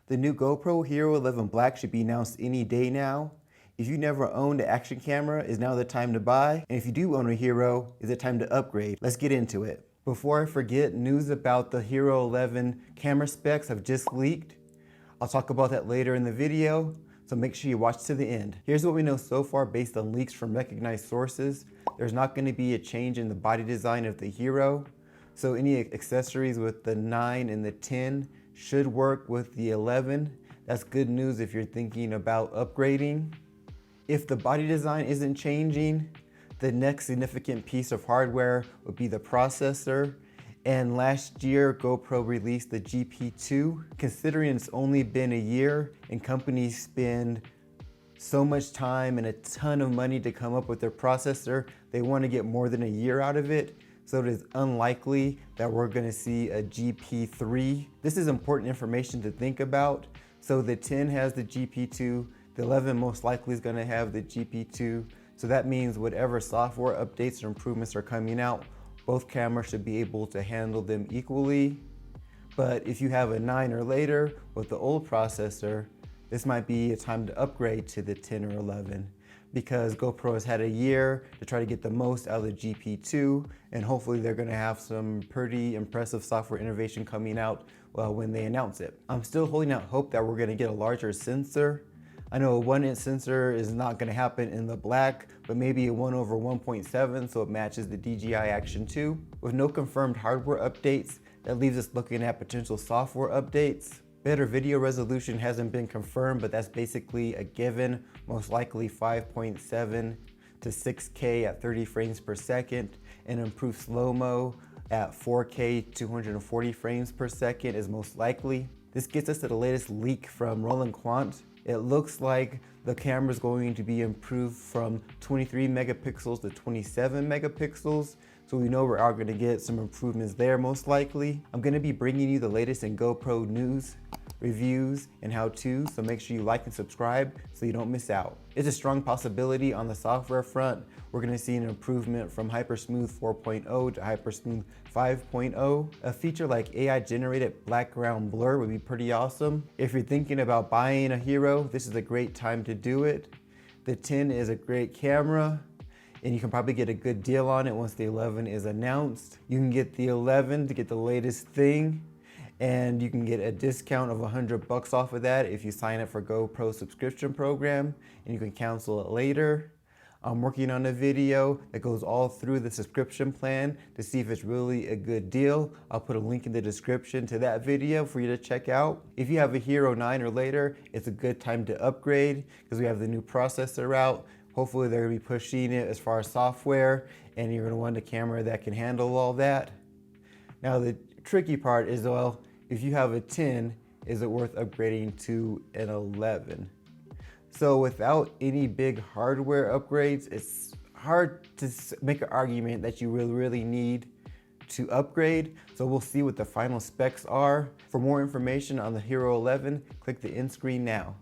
The new GoPro Hero 11 Black should be announced any day now. If you never owned an action camera, is now the time to buy. And if you do own a Hero, is it time to upgrade? Let's get into it. Before I forget, news about the Hero 11 camera specs have just leaked. I'll talk about that later in the video, so make sure you watch to the end. Here's what we know so far based on leaks from recognized sources. There's not going to be a change in the body design of the Hero, so any accessories with the 9 and the 10 should work with the 11. That's good news if you're thinking about upgrading. If the body design isn't changing, the next significant piece of hardware would be the processor. And last year, GoPro released the GP2. Considering it's only been a year and companies spend so much time and a ton of money to come up with their processor, they want to get more than a year out of it. So it is unlikely that we're going to see a GP3. This is important information to think about. So the 10 has the GP2, the 11 most likely is going to have the GP2. So that means whatever software updates or improvements are coming out, both cameras should be able to handle them equally. But if you have a 9 or later with the old processor, this might be a time to upgrade to the 10 or 11. Because GoPro has had a year to try to get the most out of the GP2, and hopefully they're gonna have some pretty impressive software innovation coming out when they announce it. I'm still holding out hope that we're gonna get a larger sensor. I know a 1-inch sensor is not gonna happen in the Black, but maybe a 1/1.7 so it matches the DJI Action 2. With no confirmed hardware updates, that leaves us looking at potential software updates. Better video resolution hasn't been confirmed, but that's basically a given. Most likely 5.7 to 6K at 30 frames per second, and improved slow-mo at 4K 240 frames per second is most likely. This gets us to the latest leak from Roland Quant. It looks like the camera is going to be improved from 23 megapixels to 27 megapixels. So we know we are going to get some improvements there most likely. I'm going to be bringing you the latest in GoPro news, reviews, and how-tos, so make sure you like and subscribe so you don't miss out. It's a strong possibility on the software front. We're going to see an improvement from HyperSmooth 4.0 to HyperSmooth 5.0. A feature like AI-generated background blur would be pretty awesome. If you're thinking about buying a Hero, this is a great time to do it. The 10 is a great camera, and you can probably get a good deal on it once the 11 is announced. You can get the 11 to get the latest thing, and you can get a discount of $100 off of that if you sign up for GoPro subscription program, and you can cancel it later. I'm working on a video that goes all through the subscription plan to see if it's really a good deal. I'll put a link in the description to that video for you to check out. If you have a Hero 9 or later, it's a good time to upgrade because we have the new processor out. Hopefully they're gonna be pushing it as far as software, and you're gonna want a camera that can handle all that. Now the tricky part is, well, if you have a 10, is it worth upgrading to an 11? So without any big hardware upgrades, it's hard to make an argument that you really need to upgrade. So we'll see what the final specs are. For more information on the Hero 11, click the end screen now.